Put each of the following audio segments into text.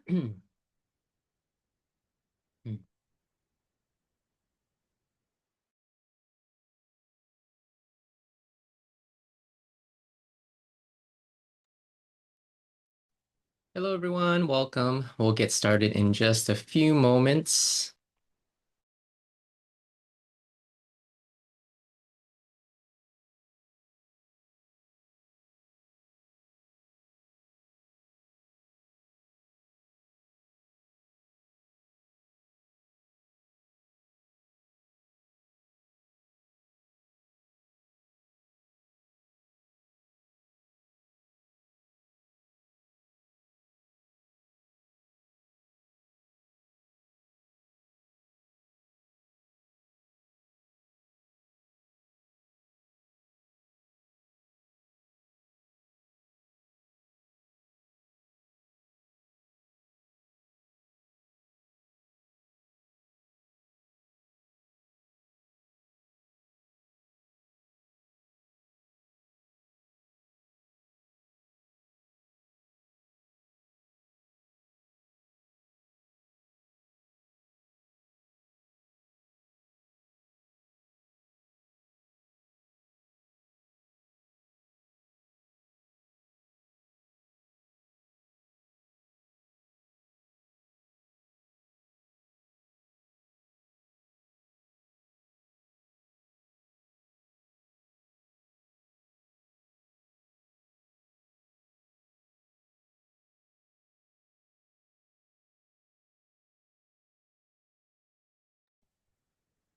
Hello, everyone. Welcome. We'll get started in just a few moments.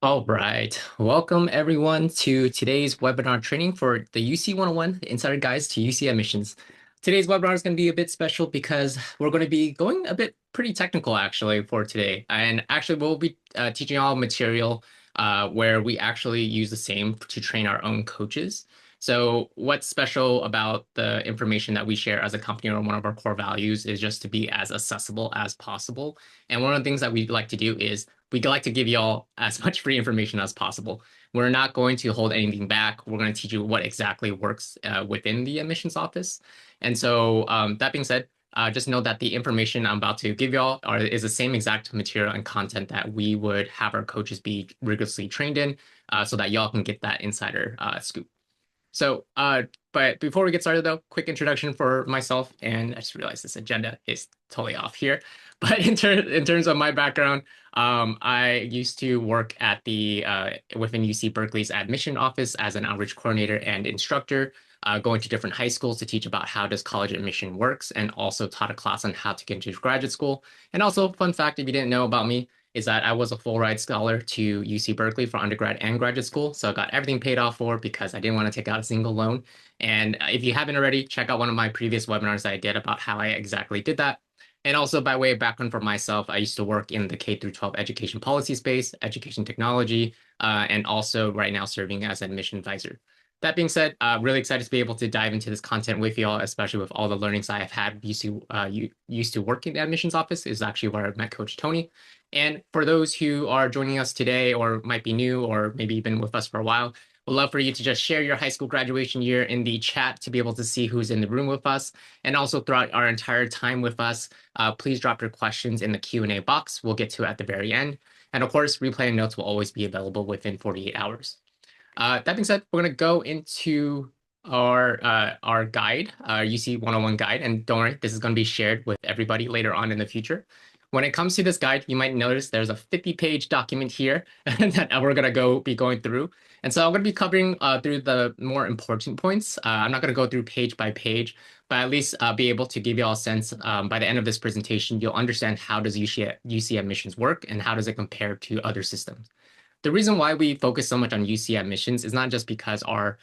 All right. Welcome, everyone, to today's webinar training for the UC 101 Insider Guides to UC Admissions. Today's webinar is going to be a bit special because we're going to be going a bit pretty technical, actually, for today. And actually, we'll be teaching all material where we actually use the same to train our own coaches. So what's special about the information that we share as a company, or one of our core values, is just to be as accessible as possible. And one of the things that we like to do is we'd like to give you all as much free information as possible. We're not going to hold anything back. We're going to teach you what exactly works within the admissions office. And so that being said, just know that the information I'm about to give y'all is the same exact material and content that we would have our coaches be rigorously trained in so that y'all can get that insider scoop. So, but before we get started, though, quick introduction for myself. And I just realized this agenda is totally off here. But in terms of my background, I used to work at the within UC Berkeley's admission office as an outreach coordinator and instructor, going to different high schools to teach about how does college admission works, and also taught a class on how to get into graduate school. And also, fun fact, if you didn't know about me, is that I was a full ride scholar to UC Berkeley for undergrad and graduate school. So I got everything paid off for because I didn't want to take out a single loan. And if you haven't already, check out one of my previous webinars that I did about how I exactly did that. And also, by way of background for myself, I used to work in the K through 12 education policy space, education technology, and also right now serving as an admission advisor. That being said, really excited to be able to dive into this content with y'all, especially with all the learnings I have had used to work in the admissions office is actually where I met Coach Tony. And for those who are joining us today or might be new or maybe been with us for a while, we'd love for you to just share your high school graduation year in the chat to be able to see who's in the room with us. And also throughout our entire time with us, please drop your questions in the Q&A box. We'll get to it at the very end. And of course, replay and notes will always be available within 48 hours. That being said, we're going to go into our guide, our UC 101 guide. And don't worry, this is going to be shared with everybody later on in the future. When it comes to this guide, you might notice there's a 50-page document here that we're going to be going through. And so I'm going to be covering through the more important points. I'm not going to go through page by page, but at least be able to give you all a sense by the end of this presentation, you'll understand how does UC admissions work and how does it compare to other systems. The reason why we focus so much on UC admissions is not just because our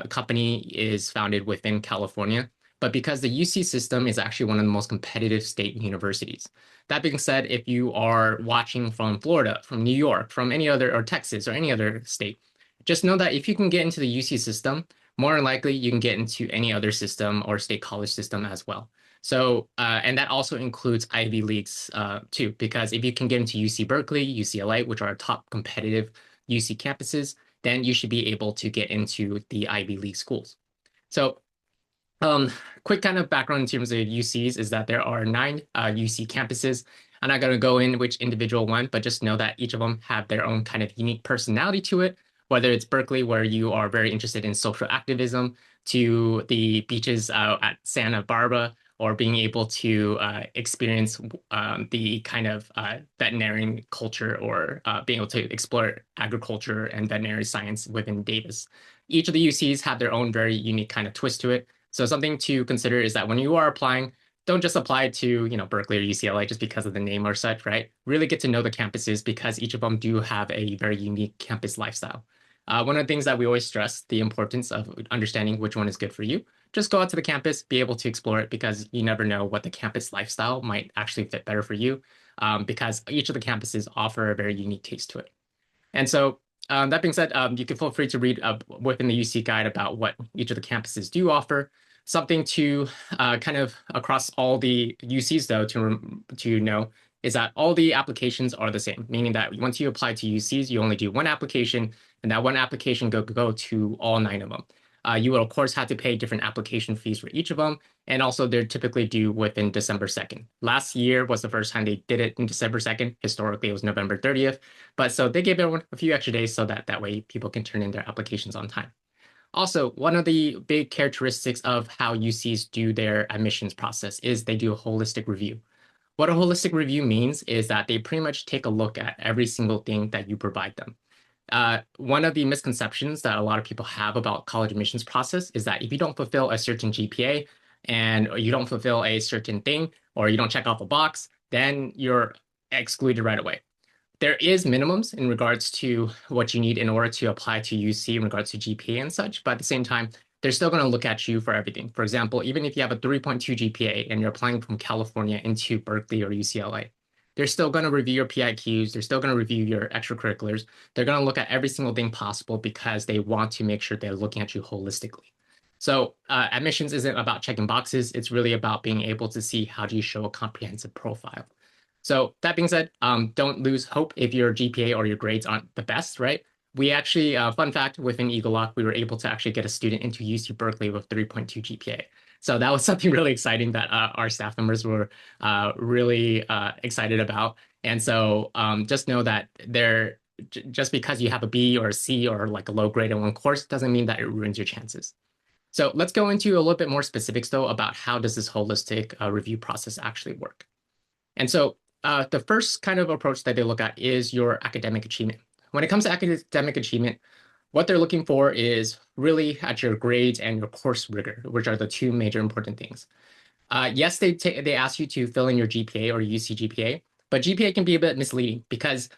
company is founded within California, but because the UC system is actually one of the most competitive state universities. That being said, if you are watching from Florida, from New York, from any other, or Texas, or any other state, just know that if you can get into the UC system, more than likely you can get into any other system or state college system as well. So, and that also includes Ivy Leagues too, because if you can get into UC Berkeley, UCLA, which are our top competitive UC campuses, then you should be able to get into the Ivy League schools. So Um, Quick kind of background in terms of UCs is that there are 9 UC campuses. I'm not going to go in which individual one, but just know that each of them have their own kind of unique personality to it. Whether it's Berkeley, where you are very interested in social activism, to the beaches at Santa Barbara, or being able to experience the kind of veterinary culture, or being able to explore agriculture and veterinary science within Davis. Each of the UCs have their own very unique kind of twist to it. So something to consider is that when you are applying, don't just apply to, Berkeley or UCLA just because of the name or such, right? Really get to know the campuses because each of them do have a very unique campus lifestyle. One of the things that we always stress, the importance of understanding which one is good for you. Just go out to the campus, be able to explore it because you never know what the campus lifestyle might actually fit better for you, because each of the campuses offer a very unique taste to it. And so that being said, you can feel free to read within the UC guide about what each of the campuses do offer. Something to kind of across all the UCs, though, to know is that all the applications are the same, meaning that once you apply to UCs, you only do one application, and that one application go to all 9 of them. You will, of course, have to pay different application fees for each of them, and also they're typically due within December 2nd. Last year was the first time they did it in December 2nd. Historically, it was November 30th. But so they gave everyone a few extra days so that way people can turn in their applications on time. Also, one of the big characteristics of how UCs do their admissions process is they do a holistic review. What a holistic review means is that they pretty much take a look at every single thing that you provide them. One of the misconceptions that a lot of people have about college admissions process is that if you don't fulfill a certain GPA and you don't fulfill a certain thing, or you don't check off a box, then you're excluded right away. There is minimums in regards to what you need in order to apply to UC in regards to GPA and such, but at the same time, they're still going to look at you for everything. For example, even if you have a 3.2 GPA and you're applying from California into Berkeley or UCLA, they're still going to review your PIQs. They're still going to review your extracurriculars. They're going to look at every single thing possible because they want to make sure they're looking at you holistically. So admissions isn't about checking boxes. It's really about being able to see how do you show a comprehensive profile. So that being said, don't lose hope if your GPA or your grades aren't the best, right? We actually, fun fact, within egelloC, we were able to actually get a student into UC Berkeley with 3.2 GPA. So that was something really exciting that our staff members were really excited about. And so just know that just because you have a B or a C or like a low grade in one course doesn't mean that it ruins your chances. So let's go into a little bit more specifics, though, about how does this holistic review process actually work. And so the first kind of approach that they look at is your academic achievement. When it comes to academic achievement, what they're looking for is really at your grades and your course rigor, which are the 2 major important things. Yes, they ask you to fill in your GPA or UC GPA, but GPA can be a bit misleading because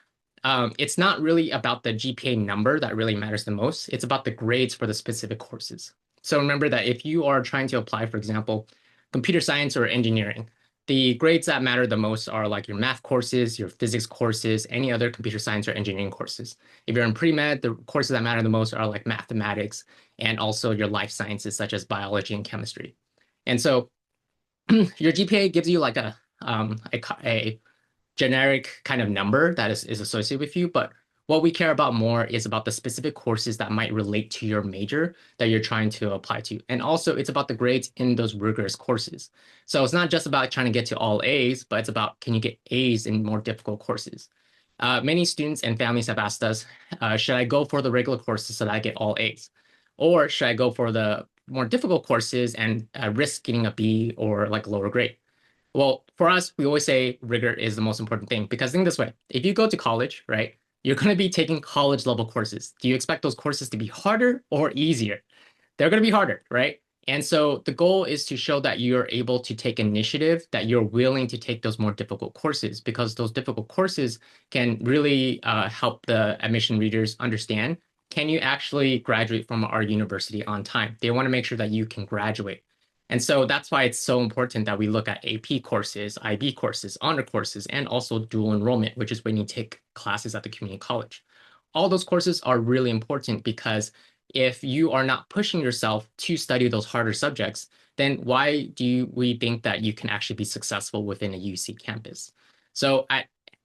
it's not really about the GPA number that really matters the most. It's about the grades for the specific courses. So remember that if you are trying to apply, for example, computer science or engineering, the grades that matter the most are like your math courses, your physics courses, any other computer science or engineering courses. If you're in pre-med, the courses that matter the most are like mathematics and also your life sciences, such as biology and chemistry. And so your GPA gives you like a generic kind of number that is associated with you, but what we care about more is about the specific courses that might relate to your major that you're trying to apply to. And also it's about the grades in those rigorous courses. So it's not just about trying to get to all A's, but it's about can you get A's in more difficult courses. Many students and families have asked us, should I go for the regular courses so that I get all A's? Or should I go for the more difficult courses and risk getting a B or like a lower grade? Well, for us, we always say rigor is the most important thing because think this way, if you go to college, right, you're going to be taking college level courses. Do you expect those courses to be harder or easier? They're going to be harder, right? And so the goal is to show that you're able to take initiative, that you're willing to take those more difficult courses because those difficult courses can really help the admission readers understand, can you actually graduate from our university on time? They want to make sure that you can graduate. And so that's why it's so important that we look at AP courses, IB courses, honor courses, and also dual enrollment, which is when you take classes at the community college. All those courses are really important because if you are not pushing yourself to study those harder subjects, then why do we think that you can actually be successful within a UC campus? So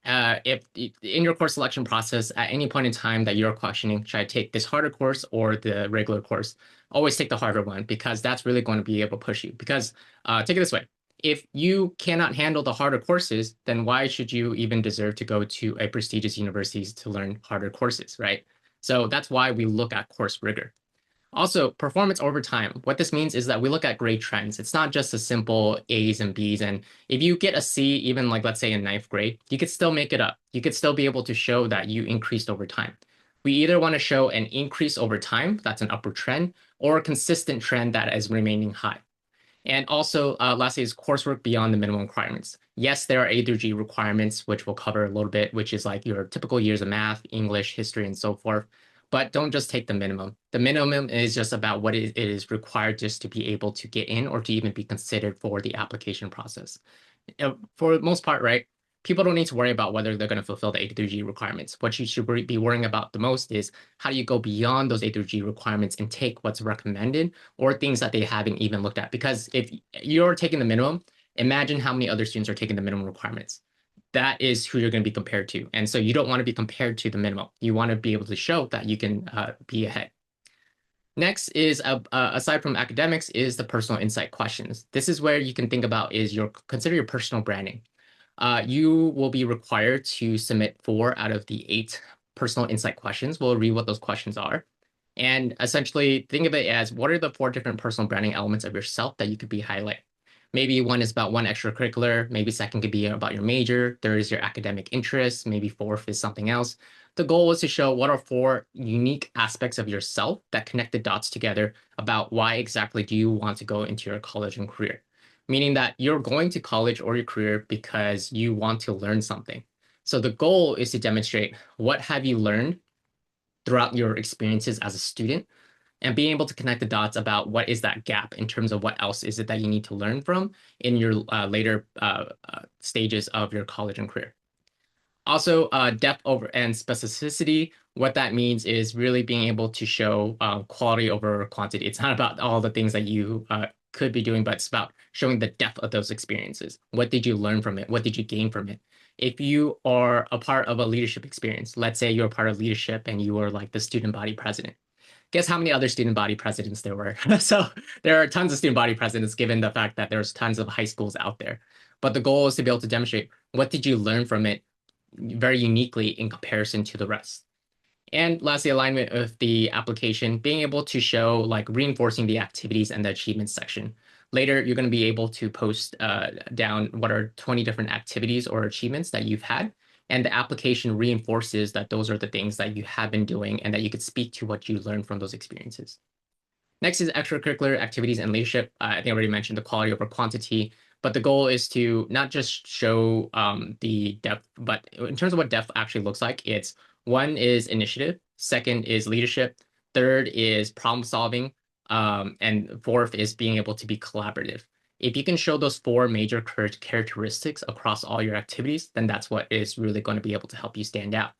If in your course selection process, at any point in time that you're questioning, should I take this harder course or the regular course? Always take the harder one because that's really going to be able to push you. Because take it this way, if you cannot handle the harder courses, then why should you even deserve to go to a prestigious universities to learn harder courses, right? So that's why we look at course rigor. Also, performance over time. What this means is that we look at grade trends. It's not just a simple A's and B's. And if you get a C, even like, let's say in ninth grade, you could still make it up. You could still be able to show that you increased over time. We either want to show an increase over time, that's an upward trend, or a consistent trend that is remaining high. And also, lastly, is coursework beyond the minimum requirements. Yes, there are A through G requirements, which we'll cover a little bit, which is like your typical years of math, English, history, and so forth. But don't just take the minimum. The minimum is just about what it is required just to be able to get in or to even be considered for the application process. For the most part, right, people don't need to worry about whether they're going to fulfill the A through G requirements. What you should be worrying about the most is how do you go beyond those A through G requirements and take what's recommended or things that they haven't even looked at. Because if you're taking the minimum, imagine how many other students are taking the minimum requirements. That is who you're going to be compared to. And so you don't want to be compared to the minimum. You want to be able to show that you can be ahead. Next is, aside from academics, is the personal insight questions. This is where you can think about is consider your personal branding. You will be required to submit 4 out of the 8 personal insight questions. We'll read what those questions are. And essentially think of it as what are the 4 different personal branding elements of yourself that you could be highlighting. Maybe one is about one extracurricular, maybe second could be about your major, third is your academic interests, maybe fourth is something else. The goal is to show what are 4 unique aspects of yourself that connect the dots together about why exactly do you want to go into your college and career. Meaning that you're going to college or your career because you want to learn something. So the goal is to demonstrate what have you learned throughout your experiences as a student and being able to connect the dots about what is that gap in terms of what else is it that you need to learn from in your later stages of your college and career. Also, depth over and specificity. What that means is really being able to show quality over quantity. It's not about all the things that you could be doing, but it's about showing the depth of those experiences. What did you learn from it? What did you gain from it? If you are a part of a leadership experience, let's say you're a part of leadership and you were like the student body president. Guess how many other student body presidents there were? So there are tons of student body presidents, given the fact that there's tons of high schools out there. But the goal is to be able to demonstrate what did you learn from it very uniquely in comparison to the rest. And lastly, alignment of the application, being able to show like reinforcing the activities and the achievements section. Later, you're going to be able to post down what are 20 different activities or achievements that you've had. And the application reinforces that those are the things that you have been doing and that you could speak to what you learned from those experiences. Next is extracurricular activities and leadership. I think I already mentioned the quality over quantity, but the goal is to not just show the depth, but in terms of what depth actually looks like, it's one is initiative, second is leadership, third is problem solving, and fourth is being able to be collaborative. If you can show those 4 major characteristics across all your activities, then that's what is really going to be able to help you stand out.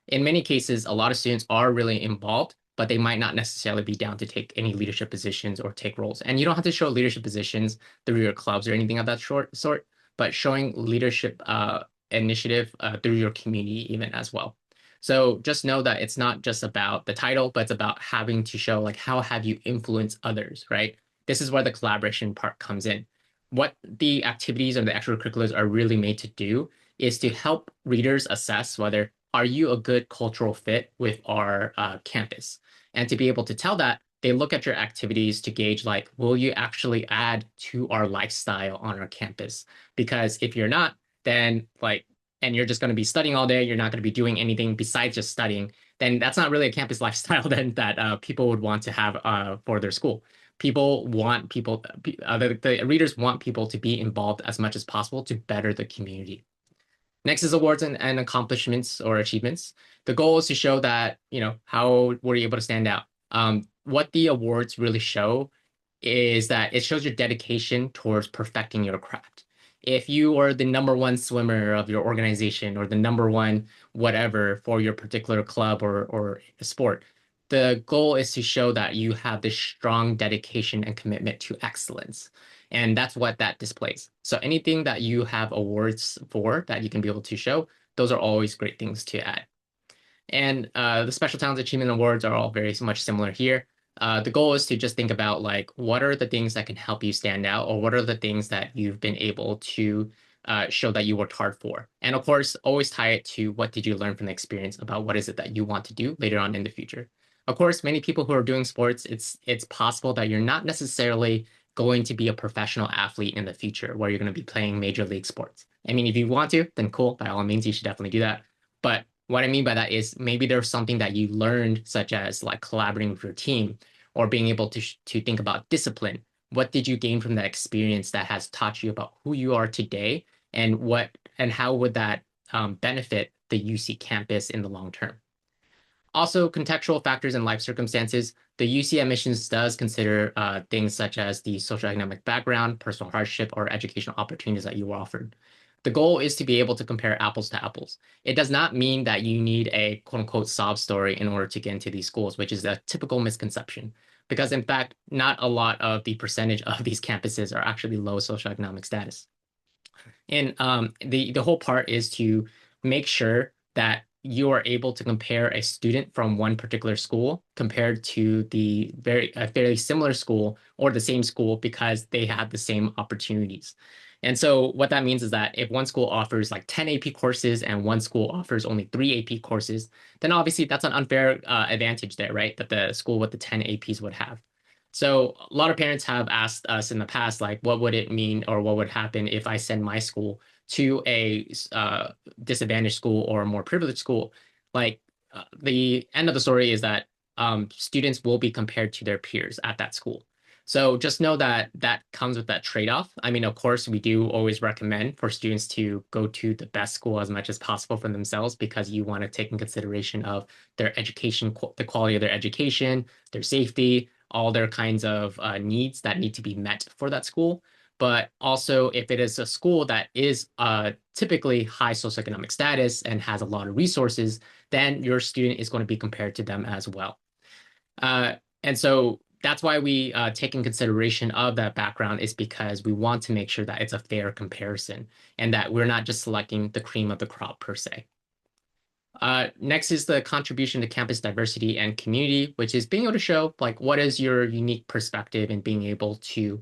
In many cases, a lot of students are really involved, but they might not necessarily be down to take any leadership positions or take roles. And you don't have to show leadership positions through your clubs or anything of that sort, but showing leadership initiative through your community even as well. So just know that it's not just about the title, but it's about having to show like how have you influenced others, right? This is where the collaboration part comes in. What the activities or the extracurriculars are really made to do is to help readers assess whether are you a good cultural fit with our campus? And to be able to tell that, they look at your activities to gauge like, will you actually add to our lifestyle on our campus? Because if you're not, then like, and you're just going to be studying all day, you're not going to be doing anything besides just studying, then that's not really a campus lifestyle then that people would want to have for their school. People want people, the readers want people to be involved as much as possible to better the community. Next is awards and accomplishments or achievements. The goal is to show that, how were you able to stand out? What the awards really show is that it shows your dedication towards perfecting your craft. If you are the #1 swimmer of your organization or the #1 whatever for your particular club or sport, the goal is to show that you have this strong dedication and commitment to excellence. And that's what that displays. So anything that you have awards for that you can be able to show, those are always great things to add. And the Special Talents Achievement Awards are all very much similar here. The goal is to just think about like what are the things that can help you stand out, or what are the things that you've been able to show that you worked hard for. And of course, always tie it to what did you learn from the experience about what is it that you want to do later on in the future. Of course, many people who are doing sports, it's possible that you're not necessarily going to be a professional athlete in the future where you're going to be playing major league sports. I mean, if you want to, then cool, by all means, you should definitely do that. But what I mean by that is maybe there's something that you learned, such as like collaborating with your team or being able to think about discipline. What did you gain from that experience that has taught you about who you are today, and how would that benefit the UC campus in the long term? Also, contextual factors and life circumstances. The UC admissions does consider things such as the socioeconomic background, personal hardship, or educational opportunities that you were offered. The goal is to be able to compare apples to apples. It does not mean that you need a quote unquote sob story in order to get into these schools, which is a typical misconception. Because in fact, not a lot of the percentage of these campuses are actually low socioeconomic status. And the whole part is to make sure that you are able to compare a student from one particular school compared to the fairly similar school or the same school because they have the same opportunities. And so what that means is that if one school offers like 10 AP courses and one school offers only 3 AP courses, then obviously that's an unfair advantage there, right? That the school with the 10 APs would have. So a lot of parents have asked us in the past, like, what would it mean or what would happen if I send my school to a disadvantaged school or a more privileged school? Like, the end of the story is that students will be compared to their peers at that school. So just know that that comes with that trade-off. I mean, of course, we do always recommend for students to go to the best school as much as possible for themselves because you want to take in consideration of their education, the quality of their education, their safety, all their kinds of needs that need to be met for that school. But also, if it is a school that is typically high socioeconomic status and has a lot of resources, then your student is going to be compared to them as well. And so that's why we take in consideration of that background, is because we want to make sure that it's a fair comparison and that we're not just selecting the cream of the crop per se. Next is the contribution to campus diversity and community, which is being able to show like what is your unique perspective in being able to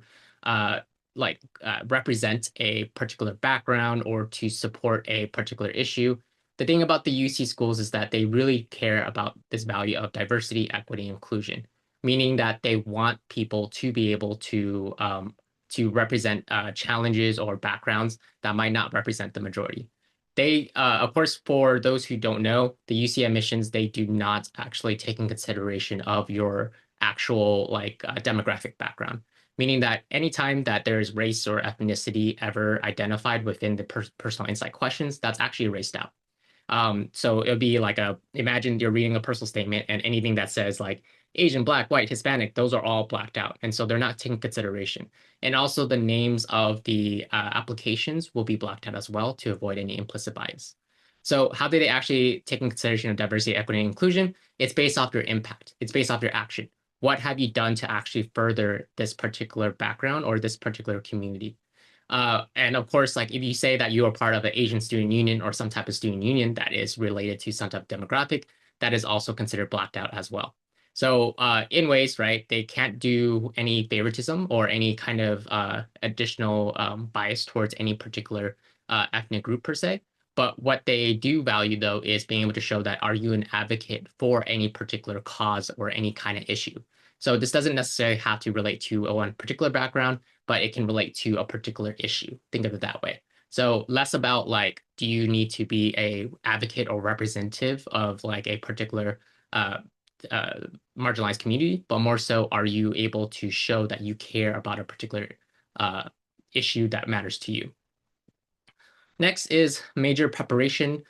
represent a particular background or to support a particular issue. The thing about the UC schools is that they really care about this value of diversity, equity, inclusion, meaning that they want people to be able to represent challenges or backgrounds that might not represent the majority. They, of course, for those who don't know, the UC admissions, they do not actually take in consideration of your actual demographic background, meaning that anytime that there's race or ethnicity ever identified within the personal insight questions, that's actually erased out. So it would be like imagine you're reading a personal statement and anything that says like Asian, Black, White, Hispanic, those are all blacked out. And so they're not taken consideration. And also the names of the applications will be blacked out as well to avoid any implicit bias. So how do they actually take in consideration of diversity, equity, and inclusion? It's based off your impact. It's based off your action. What have you done to actually further this particular background or this particular community? And of course, like if you say that you are part of an Asian student union or some type of student union that is related to some type of demographic, that is also considered blacked out as well. So in ways, right, they can't do any favoritism or any kind of additional bias towards any particular ethnic group per se. But what they do value, though, is being able to show that are you an advocate for any particular cause or any kind of issue. So this doesn't necessarily have to relate to one particular background, but it can relate to a particular issue. Think of it that way. So less about like, do you need to be a advocate or representative of like a particular marginalized community, but more so, are you able to show that you care about a particular issue that matters to you? Next is major preparation.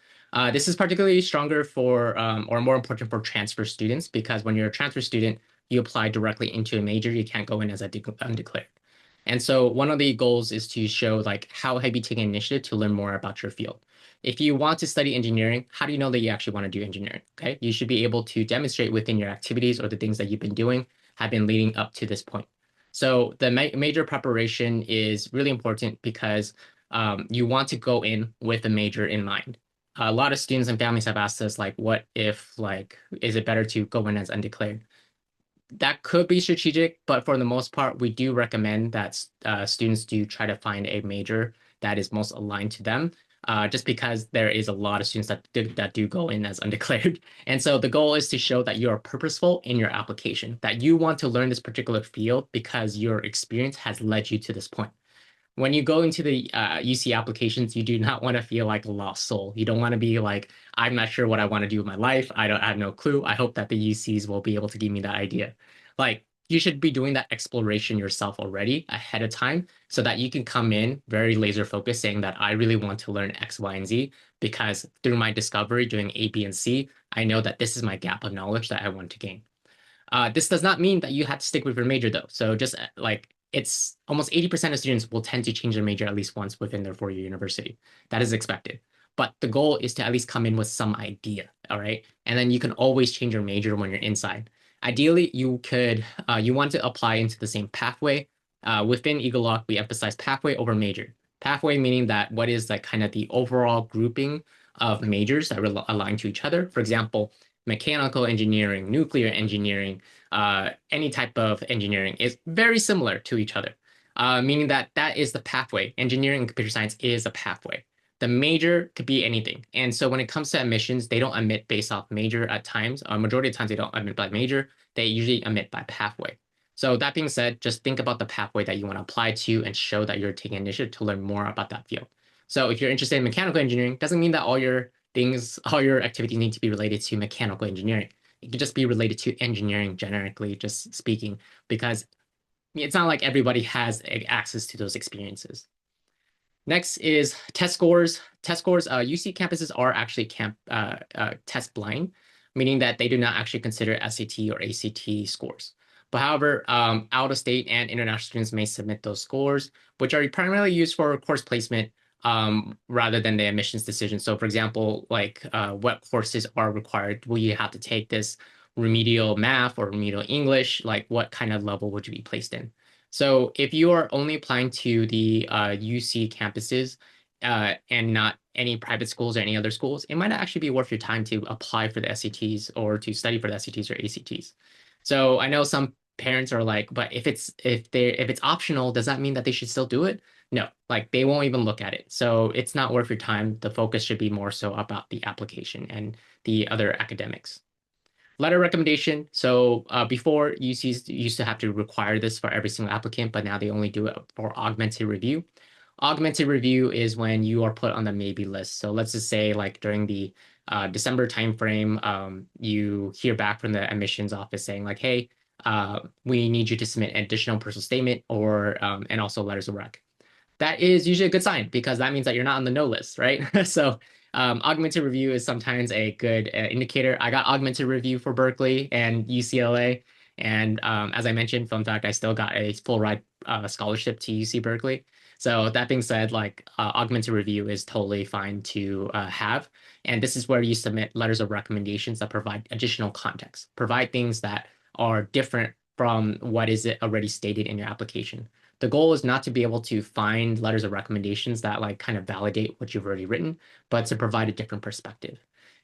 This is particularly stronger for or more important for transfer students because when you're a transfer student, you apply directly into a major. You can't go in as undeclared. And so one of the goals is to show like how have you taken initiative to learn more about your field. If you want to study engineering, how do you know that you actually want to do engineering? Okay, you should be able to demonstrate within your activities or the things that you've been doing have been leading up to this point. So the major preparation is really important because you want to go in with a major in mind. a lot of students and families have asked us, like, what if, like, is it better to go in as undeclared? That could be strategic, but for the most part, we do recommend that students do try to find a major that is most aligned to them, just because there is a lot of students that do go in as undeclared. And so the goal is to show that you are purposeful in your application, that you want to learn this particular field because your experience has led you to this point. When you go into the UC applications, you do not want to feel like a lost soul. You don't want to be like, I'm not sure what I want to do with my life. I have no clue. I hope that the UCs will be able to give me that idea. Like, you should be doing that exploration yourself already ahead of time so that you can come in very laser focused saying that I really want to learn X, Y, and Z because through my discovery doing A, B, and C, I know that this is my gap of knowledge that I want to gain. This does not mean that you have to stick with your major though. So just like it's almost 80% of students will tend to change their major at least once within their four-year university. That is expected. But the goal is to at least come in with some idea, all right? And then you can always change your major when you're inside. Ideally, you want to apply into the same pathway. Within egelloC, we emphasize pathway over major. Pathway meaning that what is like kind of the overall grouping of majors that align to each other. For example, mechanical engineering, nuclear engineering, any type of engineering is very similar to each other, meaning that that is the pathway. Engineering and computer science is a pathway. The major could be anything. And so when it comes to admissions, they don't admit based off major at times. A majority of times they don't admit by major. They usually admit by pathway. So that being said, just think about the pathway that you want to apply to and show that you're taking initiative to learn more about that field. So if you're interested in mechanical engineering, doesn't mean that all your activities need to be related to mechanical engineering. It could just be related to engineering generically, just speaking, because it's not like everybody has access to those experiences. Next is test scores. Test scores, UC campuses are actually test blind, meaning that they do not actually consider SAT or ACT scores. But however, out of state and international students may submit those scores, which are primarily used for course placement rather than the admissions decision. So for example, like what courses are required? Will you have to take this remedial math or remedial English? Like what kind of level would you be placed in? So if you are only applying to the UC campuses and not any private schools or any other schools, it might not actually be worth your time to apply for the SATs or to study for the SATs or ACTs. So I know some parents are like, but if it's optional, does that mean that they should still do it? No, like they won't even look at it. So it's not worth your time. The focus should be more so about the application and the other academics. Letter recommendation. So before UCs used to have to require this for every single applicant, but now they only do it for augmented review. Augmented review is when you are put on the maybe list. So let's just say like during the December timeframe, you hear back from the admissions office saying like, hey, we need you to submit an additional personal statement or and also letters of rec. That is usually a good sign because that means that you're not on the no list, right? So augmented review is sometimes a good indicator. I got augmented review for Berkeley and UCLA. And as I mentioned, fun fact, I still got a full ride scholarship to UC Berkeley. So that being said, like augmented review is totally fine to have. And this is where you submit letters of recommendations that provide additional context, provide things that are different from what is it already stated in your application. The goal is not to be able to find letters of recommendations that like kind of validate what you've already written, but to provide a different perspective.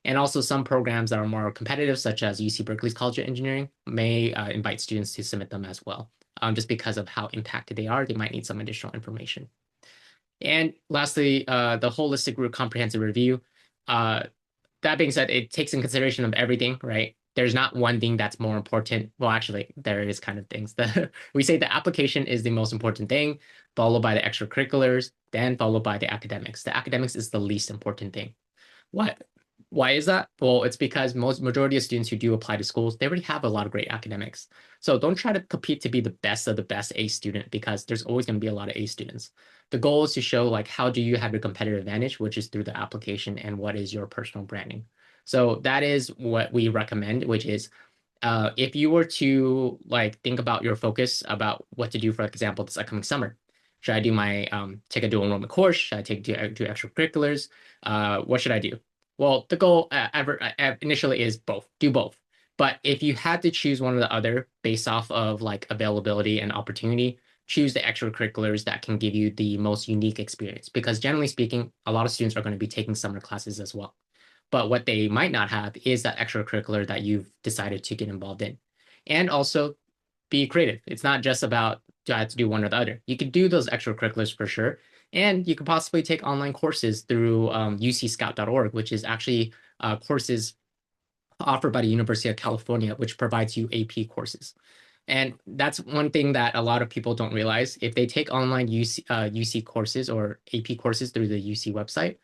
And also some programs that are more competitive, such as UC Berkeley's College of Engineering, may invite students to submit them as well. Just because of how impacted they are, they might need some additional information. And lastly, the holistic root comprehensive review. That being said, it takes in consideration of everything, right? There's not one thing that's more important. Well, actually, there is kind of things. We say the application is the most important thing, followed by the extracurriculars, then followed by the academics. The academics is the least important thing. Why? Why is that? Well, it's because majority of students who do apply to schools, they already have a lot of great academics. So don't try to compete to be the best of the best A student because there's always going to be a lot of A students. The goal is to show like how do you have your competitive advantage, which is through the application and what is your personal branding. So that is what we recommend, which is if you were to like think about your focus about what to do, for example, this upcoming summer. Should I do my take a dual enrollment course? Should I do extracurriculars? What should I do? Well, the goal initially is both. Do both. But if you had to choose one or the other based off of like availability and opportunity, choose the extracurriculars that can give you the most unique experience. Because generally speaking, a lot of students are going to be taking summer classes as well. But what they might not have is that extracurricular that you've decided to get involved in. And also be creative. It's not just about do I have to do one or the other. You could do those extracurriculars for sure. And you could possibly take online courses through ucscout.org, which is actually courses offered by the University of California, which provides you AP courses. And that's one thing that a lot of people don't realize. If they take online UC courses or AP courses through the UC website,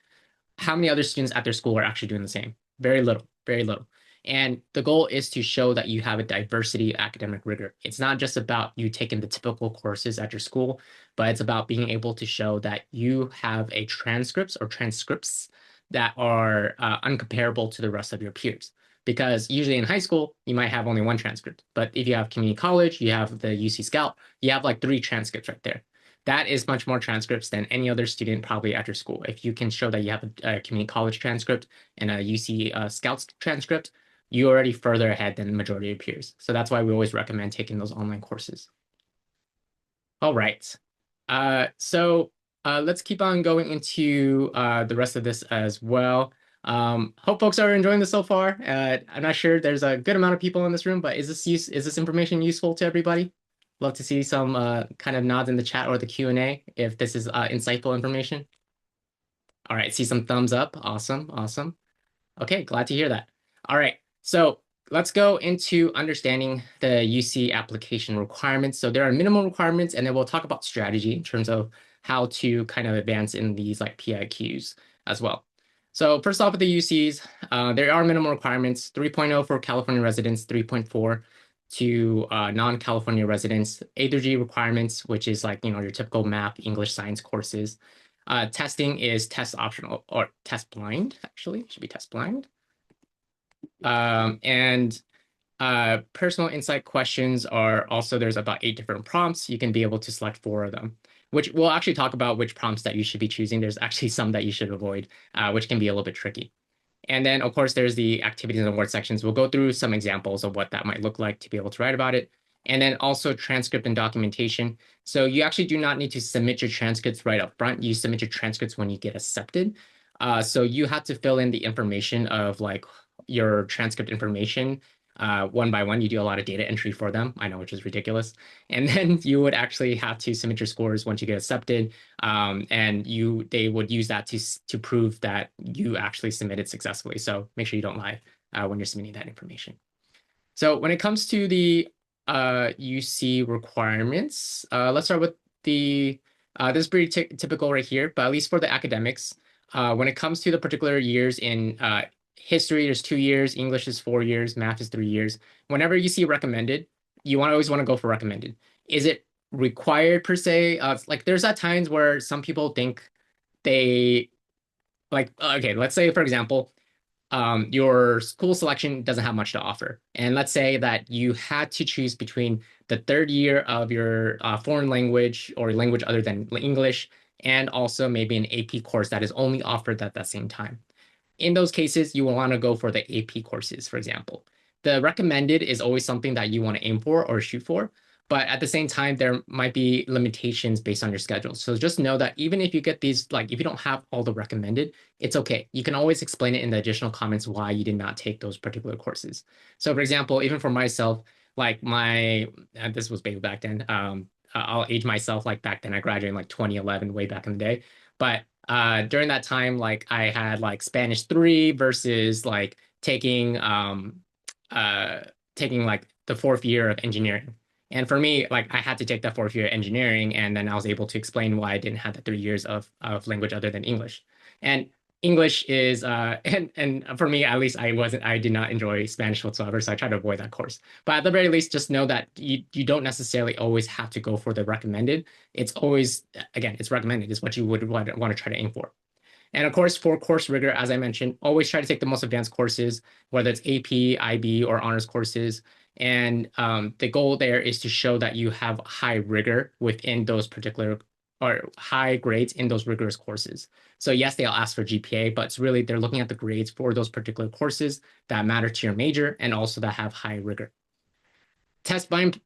how many other students at their school are actually doing the same? Very little, very little. And the goal is to show that you have a diversity of academic rigor. It's not just about you taking the typical courses at your school, but it's about being able to show that you have a transcripts or transcripts that are uncomparable to the rest of your peers. Because usually in high school, you might have only one transcript. But if you have community college, you have the UC Scout, you have like 3 transcripts right there. That is much more transcripts than any other student probably at your school. If you can show that you have a community college transcript and a UC Scouts transcript, you're already further ahead than the majority of your peers. So that's why we always recommend taking those online courses. All right. So let's keep on going into the rest of this as well. Hope folks are enjoying this so far. I'm not sure there's a good amount of people in this room, but is this information useful to everybody? Love to see some kind of nods in the chat or the Q&A if this is insightful information. All right, see some thumbs up. Awesome, awesome. Okay, glad to hear that. All right, so let's go into understanding the UC application requirements. So there are minimum requirements, and then we'll talk about strategy in terms of how to kind of advance in these like PIQs as well. So first off with the UCs, there are minimum requirements, 3.0 for California residents, 3.4 to non-California residents, A through G requirements, which is like, your typical math, English, science courses. Testing is test optional or test blind, actually, it should be test blind. And personal insight questions are also, there's about 8 different prompts. You can be able to select 4 of them, which we'll actually talk about which prompts that you should be choosing. There's actually some that you should avoid, which can be a little bit tricky. And then, of course, there's the activities and award sections. We'll go through some examples of what that might look like to be able to write about it. And then also transcript and documentation. So you actually do not need to submit your transcripts right up front. You submit your transcripts when you get accepted. So you have to fill in the information of like your transcript information one by one. You do a lot of data entry for them, I know, which is ridiculous. And then you would actually have to submit your scores once you get accepted. And they would use that to prove that you actually submitted successfully. So make sure you don't lie when you're submitting that information. So when it comes to the UC requirements, let's start with the, this is pretty typical right here, but at least for the academics, when it comes to the particular years in history, there's 2 years, English is 4 years, math is 3 years. Whenever you see recommended, you always want to go for recommended. Is it required per se? Like there's at times where some people think they like, okay, let's say for example, your school selection doesn't have much to offer. And let's say that you had to choose between the 3rd year of your foreign language or language other than English, and also maybe an AP course that is only offered at that same time. In those cases, you will want to go for the AP courses, for example. The recommended is always something that you want to aim for or shoot for. But at the same time, there might be limitations based on your schedule. So just know that even if you get these, like if you don't have all the recommended, it's okay. You can always explain it in the additional comments why you did not take those particular courses. So for example, even for myself, like this was way back then. I'll age myself, like back then I graduated in like 2011, way back in the day. But during that time, like I had like Spanish 3 versus like taking like the 4th year of engineering. And for me, like I had to take that 4th year engineering, and then I was able to explain why I didn't have the 3 years of language other than English. And English is and for me at least, I did not enjoy Spanish whatsoever, so I tried to avoid that course. But at the very least, just know that you don't necessarily always have to go for the recommended. It's always, again, it's recommended. It's what you would want to try to aim for. And of course, for course rigor, as I mentioned, always try to take the most advanced courses, whether it's AP, IB, or honors courses. And the goal there is to show that you have high rigor within those particular or high grades in those rigorous courses. So yes, they'll ask for GPA, but it's really they're looking at the grades for those particular courses that matter to your major and also that have high rigor. Test blind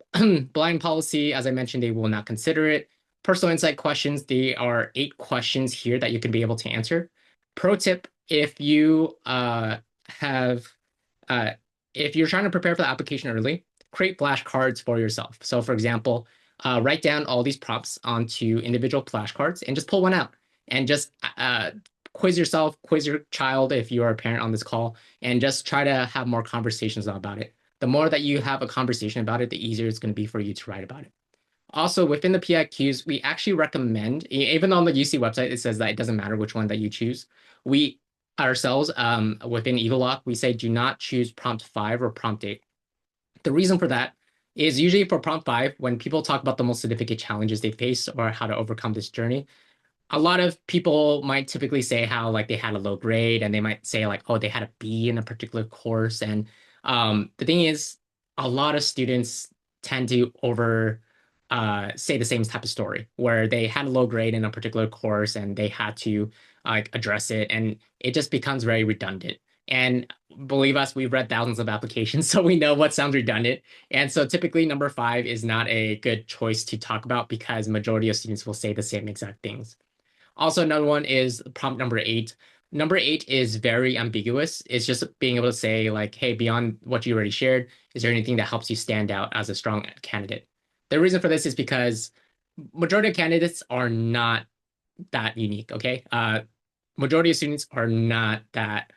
blind policy, as I mentioned, they will not consider it. Personal insight questions, they are 8 questions here that you can be able to answer. Pro tip, have uh, if you're trying to prepare for the application early, create flashcards for yourself. So for example, write down all these prompts onto individual flashcards and just pull one out and just quiz yourself, quiz your child if you are a parent on this call, and just try to have more conversations about it. The more that you have a conversation about it, the easier it's going to be for you to write about it. Also, within the PIQs, we actually recommend, even on the UC website, it says that it doesn't matter which one that you choose. We ourselves, within egelloC, we say do not choose prompt 5 or prompt 8. The reason for that is usually for prompt 5, when people talk about the most significant challenges they face or how to overcome this journey, a lot of people might typically say how like they had a low grade, and they might say like, oh, they had a B in a particular course. And the thing is, a lot of students tend to over say the same type of story where they had a low grade in a particular course and they had to like address it, and it just becomes very redundant. And believe us, we've read thousands of applications, so we know what sounds redundant. And so typically number 5 is not a good choice to talk about because majority of students will say the same exact things. Also, another one is prompt number 8. Number 8 is very ambiguous. It's just being able to say, like, hey, beyond what you already shared, is there anything that helps you stand out as a strong candidate? The reason for this is because majority of candidates are not that unique, okay? Majority of students are not that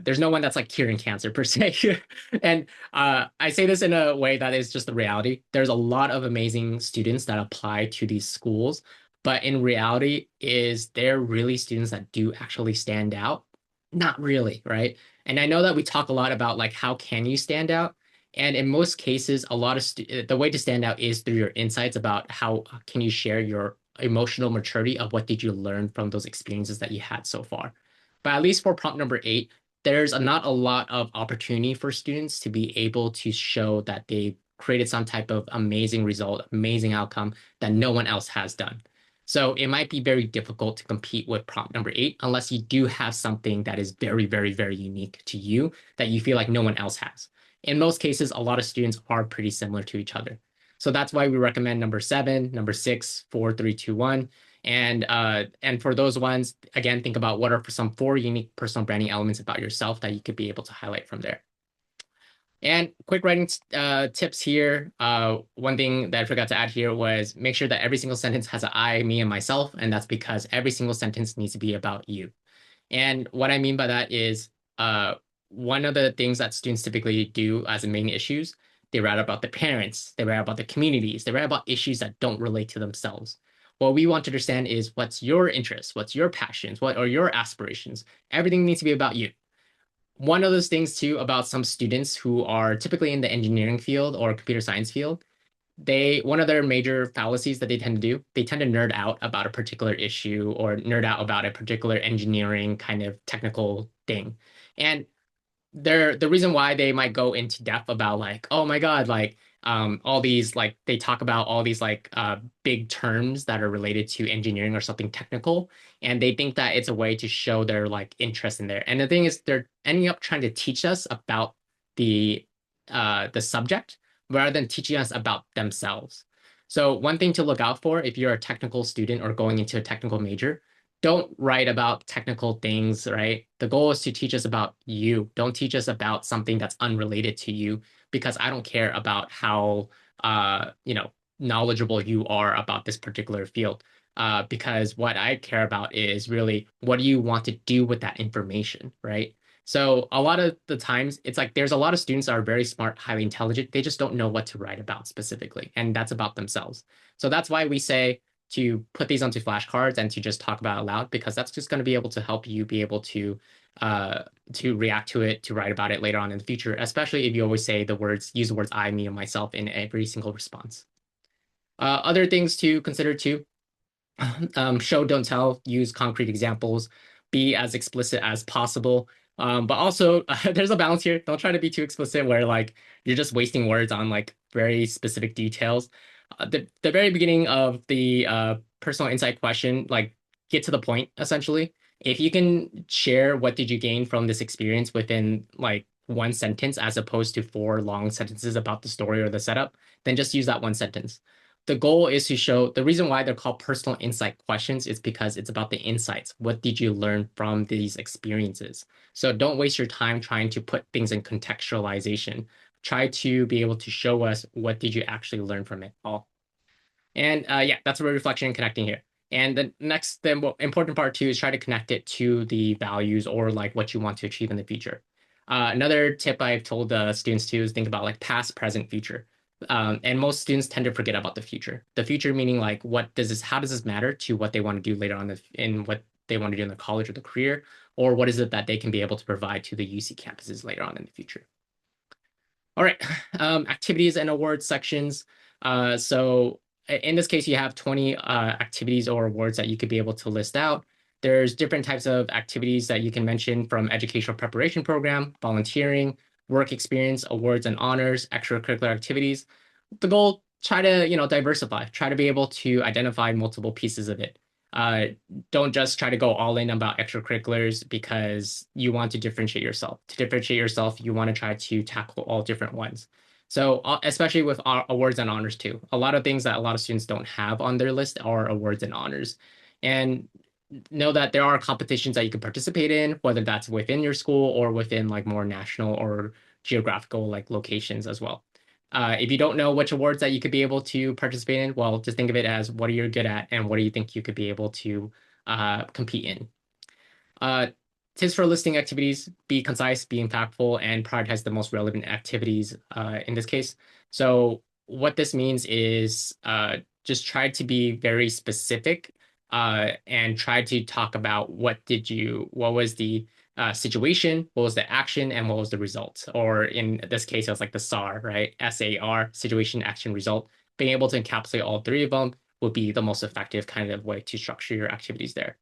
there's no one that's like curing cancer per se. And I say this in a way that is just the reality. There's a lot of amazing students that apply to these schools, but in reality, is there really students that do actually stand out? Not really, right? And I know that we talk a lot about like how can you stand out? And in most cases, a lot of the way to stand out is through your insights about how can you share your emotional maturity of what did you learn from those experiences that you had so far. But at least for prompt number 8, there's not a lot of opportunity for students to be able to show that they created some type of amazing result, amazing outcome that no one else has done. So it might be very difficult to compete with prompt number 8 unless you do have something that is very, very, very unique to you that you feel like no one else has. In most cases, a lot of students are pretty similar to each other. So that's why we recommend number 7, number 6, 4, 3, 2, 1. And for those ones, again, think about what are some 4 unique personal branding elements about yourself that you could be able to highlight from there. And quick writing tips here. One thing that I forgot to add here was make sure that every single sentence has an I, me, and myself. And that's because every single sentence needs to be about you. And what I mean by that is one of the things that students typically do as the main issues, they write about the parents, they write about the communities, they write about issues that don't relate to themselves. What we want to understand is what's your interests, what's your passions, what are your aspirations. Everything needs to be about you. One of those things too about some students who are typically in the engineering field or computer science field, one of their major fallacies that they tend to do, they tend to nerd out about a particular issue or nerd out about a particular engineering kind of technical thing. And the reason why they might go into depth about like, oh my God, like all these like they talk about all these like big terms that are related to engineering or something technical, and they think that it's a way to show their like interest in there. And the thing is they're ending up trying to teach us about the subject rather than teaching us about themselves. So one thing to look out for if you're a technical student or going into a technical major, don't write about technical things, right? The goal is to teach us about you. Don't teach us about something that's unrelated to you, because I don't care about how knowledgeable you are about this particular field. Because what I care about is really what do you want to do with that information, right? So a lot of the times it's like there's a lot of students that are very smart, highly intelligent. They just don't know what to write about specifically, and that's about themselves. So that's why we say to put these onto flashcards and to just talk about it aloud, because that's just going to be able to help you be able to react to it, to write about it later on in the future, especially if you always say use the words I, me, and myself in every single response. Other things to consider too, show, don't tell, use concrete examples, be as explicit as possible. But also there's a balance here. Don't try to be too explicit where like you're just wasting words on like very specific details. The very beginning of the personal insight question, like get to the point essentially. If you can share what did you gain from this experience within like one sentence as opposed to 4 long sentences about the story or the setup, then just use that one sentence. The goal is to show the reason why they're called personal insight questions is because it's about the insights. What did you learn from these experiences? So don't waste your time trying to put things in contextualization. Try to be able to show us what did you actually learn from it all. And yeah, that's a reflection and connecting here. And the important part too is try to connect it to the values or like what you want to achieve in the future. Another tip I've told the students too is think about like past, present, future. And most students tend to forget about the future. The future meaning like how does this matter to what they want to do later on in what they want to do in the college or the career, or what is it that they can be able to provide to the UC campuses later on in the future. All right, activities and awards sections. So in this case, you have 20 activities or awards that you could be able to list out. There's different types of activities that you can mention from educational preparation program, volunteering, work experience, awards and honors, extracurricular activities. The goal, try to, diversify, try to be able to identify multiple pieces of it. Uh, don't just try to go all in about extracurriculars because you want to differentiate yourself. To differentiate yourself, you want to try to tackle all different ones. So especially with awards and honors too, a lot of things that a lot of students don't have on their list are awards and honors. And know that there are competitions that you can participate in, whether that's within your school or within like more national or geographical like locations as well. If you don't know which awards that you could be able to participate in, well, just think of it as what are you good at and what do you think you could be able to compete in. Uh, Tips for listing activities: be concise, be impactful, and prioritize the most relevant activities in this case. So what this means is just try to be very specific and try to talk about what was the situation, what was the action, and what was the result. Or in this case, it was like the SAR, right? SAR, situation, action, result. Being able to encapsulate all three of them would be the most effective kind of way to structure your activities there.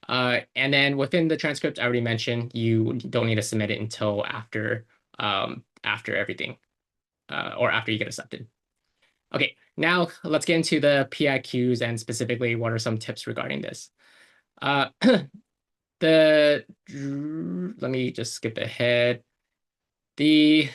And then within the transcript, I already mentioned you don't need to submit it until after everything or after you get accepted. Okay, now let's get into the PIQs and specifically what are some tips regarding this. Uh, let me just skip ahead. The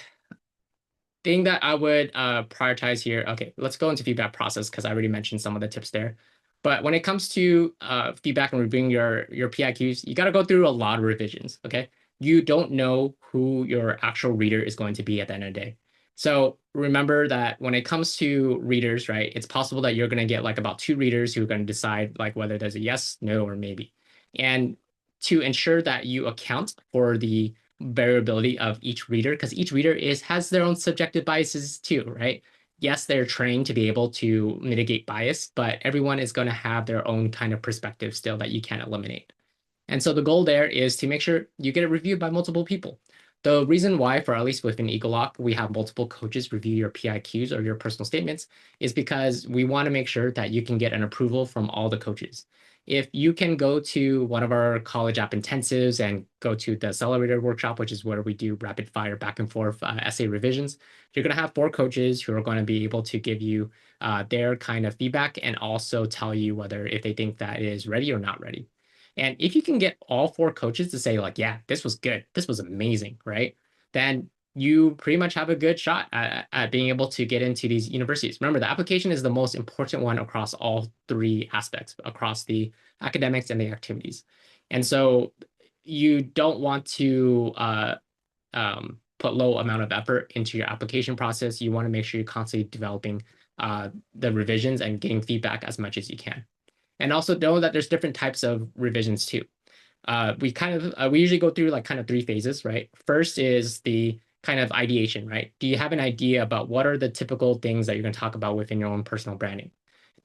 thing that I would prioritize here, okay, let's go into feedback process because I already mentioned some of the tips there. But when it comes to feedback and reviewing your PIQs, you got to go through a lot of revisions, okay? You don't know who your actual reader is going to be at the end of the day. So remember that when it comes to readers, right, it's possible that you're going to get like about 2 readers who are going to decide like whether there's a yes, no, or maybe. And to ensure that you account for the variability of each reader, because each reader has their own subjective biases too, right? Yes, they're trained to be able to mitigate bias, but everyone is going to have their own kind of perspective still that you can't eliminate. And so the goal there is to make sure you get it reviewed by multiple people. The reason why, for at least within egelloC, we have multiple coaches review your PIQs or your personal statements is because we want to make sure that you can get an approval from all the coaches. If you can go to one of our college app intensives and go to the accelerator workshop, which is where we do rapid fire back and forth essay revisions, you're going to have 4 coaches who are going to be able to give you their kind of feedback and also tell you whether if they think that is ready or not ready. And if you can get all 4 coaches to say like, yeah, this was good, this was amazing, right? Then you pretty much have a good shot at being able to get into these universities. Remember, the application is the most important one across all 3 aspects, across the academics and the activities. And so you don't want to put low amount of effort into your application process. You want to make sure you're constantly developing the revisions and getting feedback as much as you can. And also know that there's different types of revisions too. We usually go through like kind of 3 phases, right? First is the kind of ideation, right? Do you have an idea about what are the typical things that you're going to talk about within your own personal branding?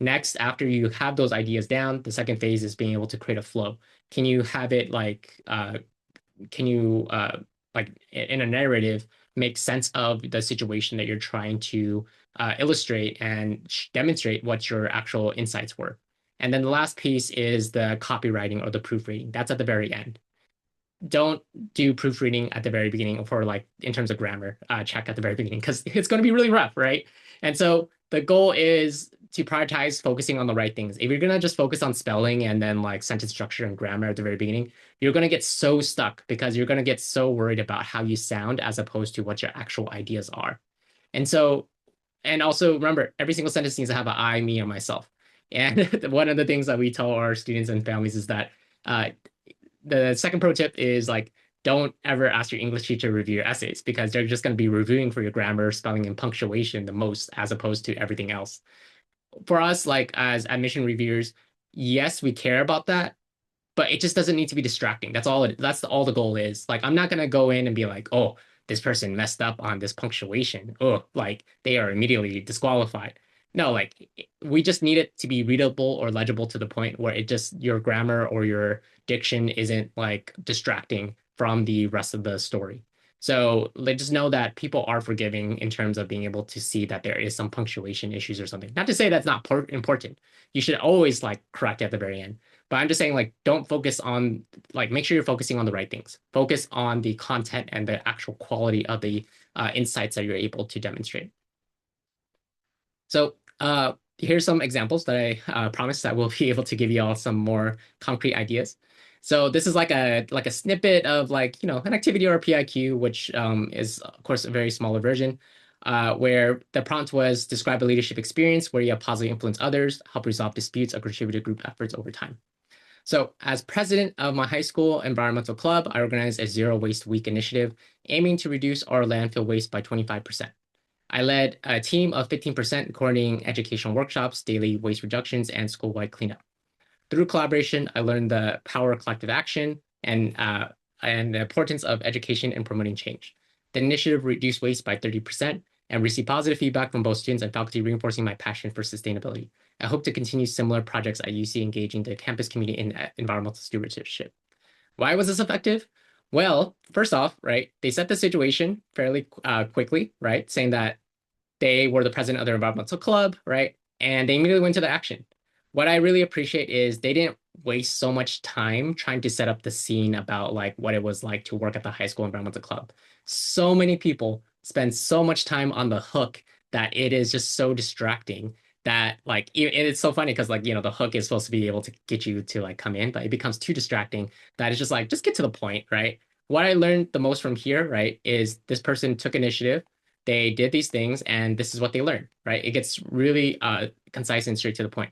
Next, after you have those ideas down, the second phase is being able to create a flow. Can you have it like, like in a narrative, make sense of the situation that you're trying to illustrate and demonstrate what your actual insights were? And then the last piece is the copywriting or the proofreading. That's at the very end. Don't do proofreading at the very beginning for like in terms of grammar check at the very beginning because it's going to be really rough, right? And so the goal is to prioritize focusing on the right things. If you're gonna just focus on spelling and then like sentence structure and grammar at the very beginning, you're gonna get so stuck because you're gonna get so worried about how you sound as opposed to what your actual ideas are. And so, and also remember, every single sentence needs to have an I, me, or myself. And one of the things that we tell our students and families is that uh, the second pro tip is like, don't ever ask your English teacher to review your essays because they're just going to be reviewing for your grammar, spelling, and punctuation the most as opposed to everything else. For us, like as admission reviewers, yes, we care about that, but it just doesn't need to be distracting. That's all the goal is. Like, I'm not gonna go in and be like, oh, this person messed up on this punctuation. Oh, like they are immediately disqualified. No, like we just need it to be readable or legible to the point where it just your grammar or your diction isn't like distracting from the rest of the story. So let just know that people are forgiving in terms of being able to see that there is some punctuation issues or something. Not to say that's not important. You should always like correct at the very end. But I'm just saying, like, don't focus on, like, make sure you're focusing on the right things. Focus on the content and the actual quality of the insights that you're able to demonstrate. So here's some examples that I promise that we'll be able to give you all some more concrete ideas. So this is like a snippet of like, an activity or a PIQ, which is, of course, a very smaller version, where the prompt was describe a leadership experience where you have positively influenced others, help resolve disputes, or contribute to group efforts over time. So, as president of my high school environmental club, I organized a zero waste week initiative aiming to reduce our landfill waste by 25%. I led a team of 15% coordinating educational workshops, daily waste reductions, and school-wide cleanup. Through collaboration, I learned the power of collective action and the importance of education in promoting change. The initiative reduced waste by 30% and received positive feedback from both students and faculty, reinforcing my passion for sustainability. I hope to continue similar projects at UC, engaging the campus community in environmental stewardship. Why was this effective? Well, first off, right, they set the situation fairly quickly, right, saying that they were the president of their environmental club, right, and they immediately went to the action. What I really appreciate is they didn't waste so much time trying to set up the scene about like what it was like to work at the high school environmental club. So many people spend so much time on the hook that it is just so distracting that like it's so funny because like the hook is supposed to be able to get you to like come in, but it becomes too distracting that it's just like just get to the point, right? What I learned the most from here, right, is this person took initiative, they did these things, and this is what they learned, right? It gets really concise and straight to the point.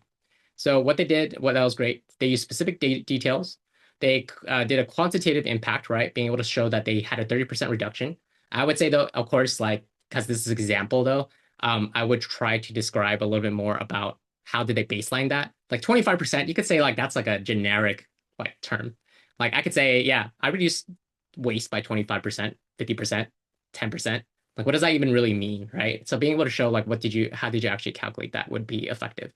So what they did, that was great. They used specific details. They did a quantitative impact, right? Being able to show that they had a 30% reduction. I would say though, of course, like, because this is an example though, I would try to describe a little bit more about how did they baseline that. Like 25%, you could say like that's like a generic like term. Like I could say, yeah, I reduced waste by 25%, 50%, 10%. Like what does that even really mean, right? So being able to show like how did you actually calculate that would be effective.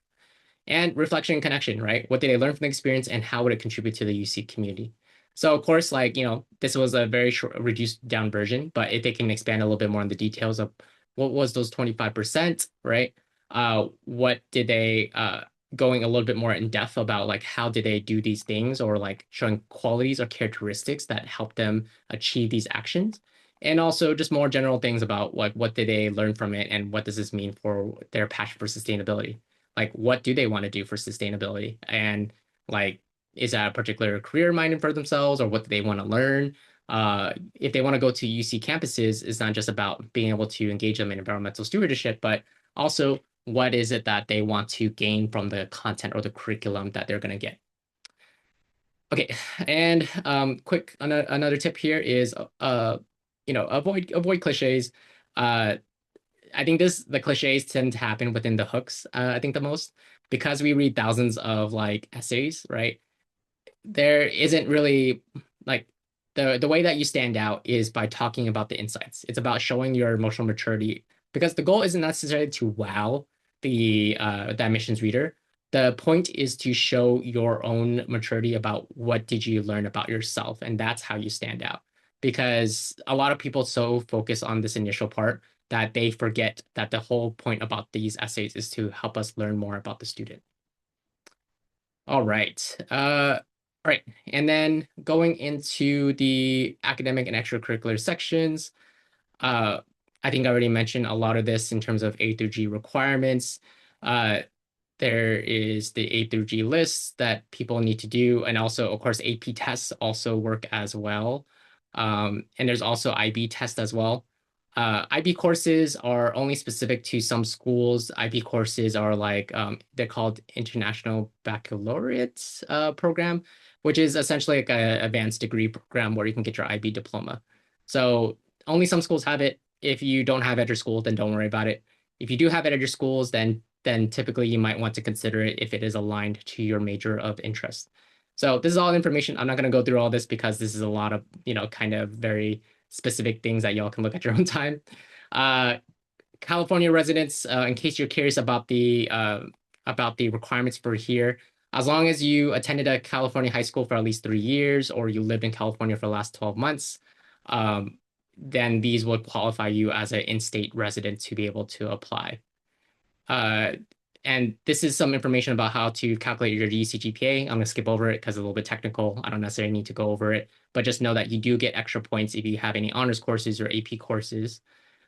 And reflection and connection, right? What did they learn from the experience and how would it contribute to the UC community? So of course, like, this was a very short, reduced down version, but if they can expand a little bit more on the details of what was those 25%, right? What did they, going a little bit more in depth about like, how did they do these things or like showing qualities or characteristics that help them achieve these actions? And also just more general things about like, what did they learn from it and what does this mean for their passion for sustainability? Like what do they want to do for sustainability, and like is that a particular career minded for themselves or what do they want to learn? If they want to go to UC campuses, it's not just about being able to engage them in environmental stewardship, but also what is it that they want to gain from the content or the curriculum that they're going to get. Okay, and quick another tip here is avoid cliches. I think the cliches tend to happen within the hooks, I think the most, because we read thousands of like essays, right? There isn't really like the way that you stand out is by talking about the insights. It's about showing your emotional maturity because the goal isn't necessarily to wow the admissions reader. The point is to show your own maturity about what did you learn about yourself, and that's how you stand out. Because a lot of people so focus on this initial part that they forget that the whole point about these essays is to help us learn more about the student. All right. All right. And then going into the academic and extracurricular sections, I think I already mentioned a lot of this in terms of A through G requirements. there is the A through G lists that people need to do. And also, of course, AP tests also work as well. And there's also IB tests as well. IB courses are only specific to some schools. IB courses are like, they're called International Baccalaureate program, which is essentially like an advanced degree program where you can get your IB diploma. So only some schools have it. If you don't have it at your school, then don't worry about it. If you do have it at your schools, then typically you might want to consider it if it is aligned to your major of interest. So this is all information. I'm not going to go through all this because this is a lot of, kind of very specific things that y'all can look at your own time. California residents, in case you're curious about the requirements for here, as long as you attended a California high school for at least 3 years or you lived in California for the last 12 months, then these would qualify you as an in-state resident to be able to apply. And this is some information about how to calculate your UC GPA. I'm going to skip over it because it's a little bit technical. I don't necessarily need to go over it, but just know that you do get extra points if you have any honors courses or AP courses.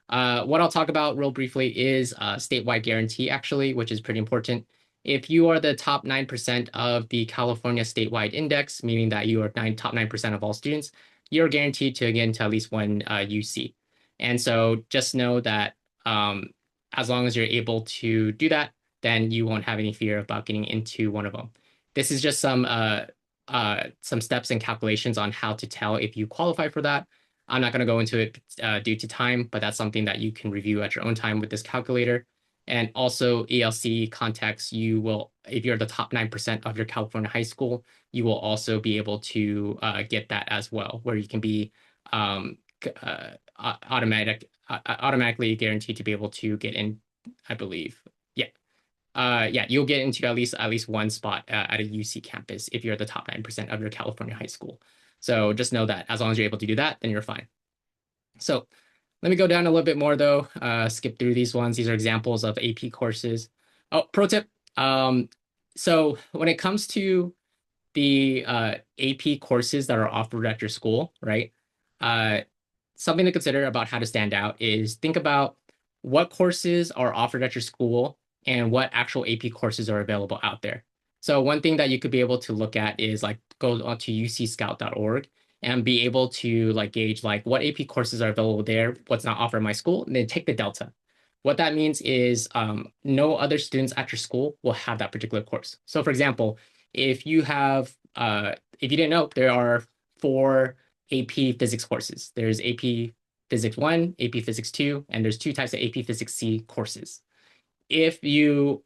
What I'll talk about real briefly is statewide guarantee, actually, which is pretty important. If you are the top 9% of the California statewide index, meaning that you are top 9% of all students, you're guaranteed to get into at least one UC. And so just know that as long as you're able to do that, then you won't have any fear about getting into one of them. This is just some steps and calculations on how to tell if you qualify for that. I'm not going to go into it due to time, but that's something that you can review at your own time with this calculator. And also ELC context, you will, if you're the top 9% of your California high school, you will also be able to get that as well, where you can be automatically guaranteed to be able to get in, I believe. Yeah, you'll get into at least one spot at a UC campus if you're the top 9% of your California high school. So just know that as long as you're able to do that, then you're fine. So let me go down a little bit more though, skip through these ones. These are examples of AP courses. Oh, pro tip. So when it comes to the AP courses that are offered at your school, right? Something to consider about how to stand out is think about what courses are offered at your school and what actual AP courses are available out there. So one thing that you could be able to look at is like go onto ucscout.org and be able to like gauge like what AP courses are available there, what's not offered at my school, and then take the delta. What that means is no other students at your school will have that particular course. So for example, if you have, if you didn't know, there are 4 AP physics courses. There's AP Physics 1, AP Physics 2, and there's 2 types of AP Physics C courses. If you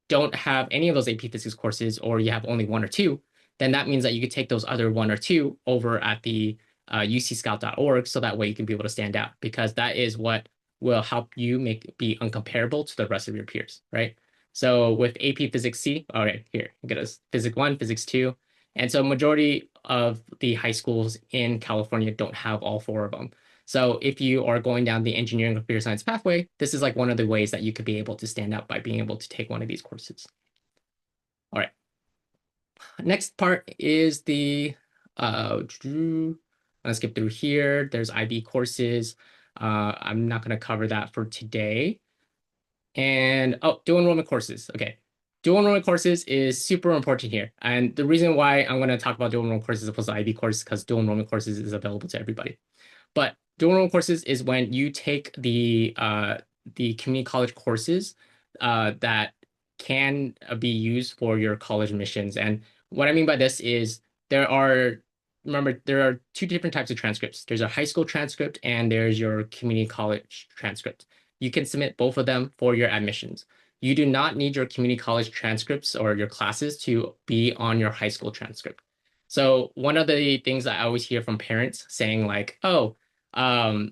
don't have any of those AP Physics courses, or you have only 1 or 2, then that means that you could take those other 1 or 2 over at the ucscout.org, so that way you can be able to stand out, because that is what will help you be uncomparable to the rest of your peers, right? So with AP Physics C, all right, here, you get us Physics 1, Physics 2. And so majority of the high schools in California don't have all 4 of them. So if you are going down the engineering or computer science pathway, this is like one of the ways that you could be able to stand out by being able to take one of these courses. All right. Next part is the, I'm gonna skip through here. There's IB courses. I'm not gonna cover that for today. And, oh, dual enrollment courses. Okay. Dual enrollment courses is super important here. And the reason why I'm going to talk about dual enrollment courses as opposed to IB courses, because dual enrollment courses is available to everybody. But dual enrollment courses is when you take the community college courses that can be used for your college admissions. And what I mean by this is remember, there are 2 different types of transcripts. There's a high school transcript and there's your community college transcript. You can submit both of them for your admissions. You do not need your community college transcripts or your classes to be on your high school transcript. So one of the things that I always hear from parents saying like, oh, I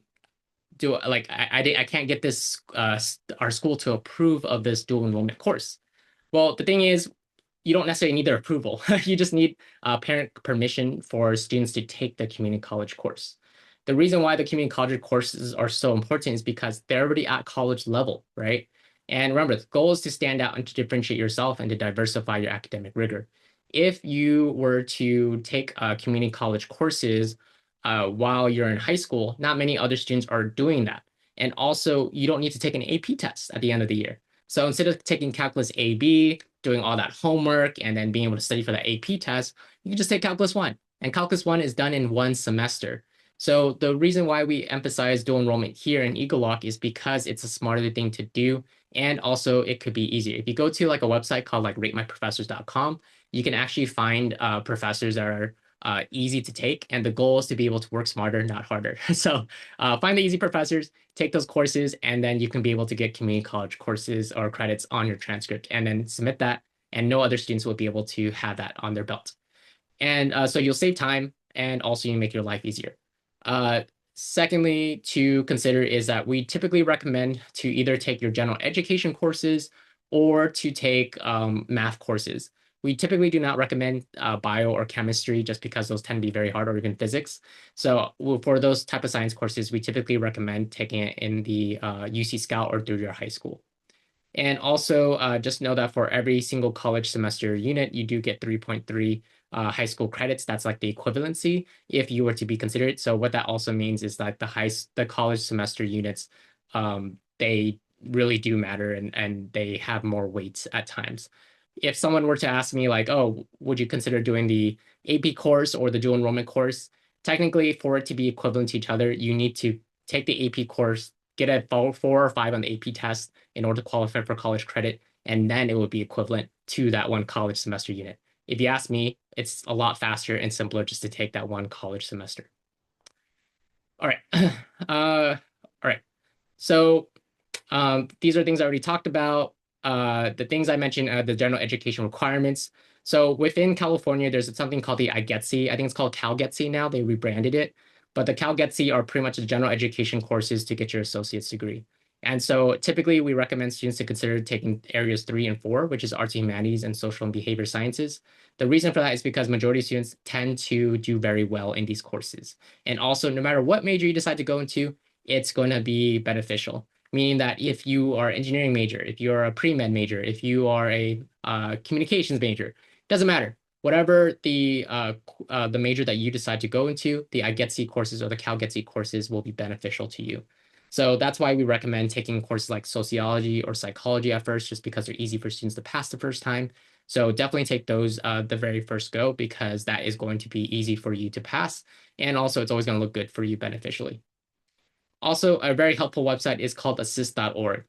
can't get this our school to approve of this dual enrollment course. Well, the thing is, you don't necessarily need their approval. You just need parent permission for students to take the community college course. The reason why the community college courses are so important is because they're already at college level, right? And remember, the goal is to stand out and to differentiate yourself and to diversify your academic rigor. If you were to take community college courses while you're in high school, not many other students are doing that. And also, you don't need to take an AP test at the end of the year. So instead of taking calculus AB, doing all that homework, and then being able to study for the AP test, you can just take calculus 1. And calculus 1 is done in 1 semester. So the reason why we emphasize dual enrollment here in egelloC is because it's a smarter thing to do. And also it could be easier. If you go to like a website called like ratemyprofessors.com, you can actually find professors that are easy to take. And the goal is to be able to work smarter, not harder. So find the easy professors, take those courses, and then you can be able to get community college courses or credits on your transcript and then submit that. And no other students will be able to have that on their belt. And so you'll save time and also you make your life easier. Secondly, to consider is that we typically recommend to either take your general education courses or to take math courses. We typically do not recommend bio or chemistry just because those tend to be very hard, or even physics. So for those type of science courses, we typically recommend taking it in the UC Scout or through your high school. And also just know that for every single college semester unit, you do get 3.3 high school credits. That's like the equivalency if you were to be considered. So what that also means is that the college semester units, they really do matter and they have more weights at times. If someone were to ask me like, oh, would you consider doing the AP course or the dual enrollment course? Technically, for it to be equivalent to each other, you need to take the AP course, get a 4 or 5 on the AP test in order to qualify for college credit, and then it would be equivalent to that one college semester unit. If you ask me, it's a lot faster and simpler just to take that one college semester. All right. All right. So these are things I already talked about. The things I mentioned, the general education requirements. So within California, there's something called the egelloC. I think it's called egelloC now. They rebranded it. But the egelloC are pretty much the general education courses to get your associate's degree. And so typically we recommend students to consider taking areas 3 and 4, which is arts and humanities and social and behavior sciences. The reason for that is because majority of students tend to do very well in these courses. And also, no matter what major you decide to go into, it's going to be beneficial. Meaning that if you are an engineering major, if you're a pre-med major, if you are a communications major, doesn't matter. Whatever the major that you decide to go into, the egelloC courses or the egelloC courses will be beneficial to you. So that's why we recommend taking courses like sociology or psychology at first, just because they're easy for students to pass the first time. So definitely take those the very first go, because that is going to be easy for you to pass. And also it's always going to look good for you beneficially. Also, a very helpful website is called assist.org.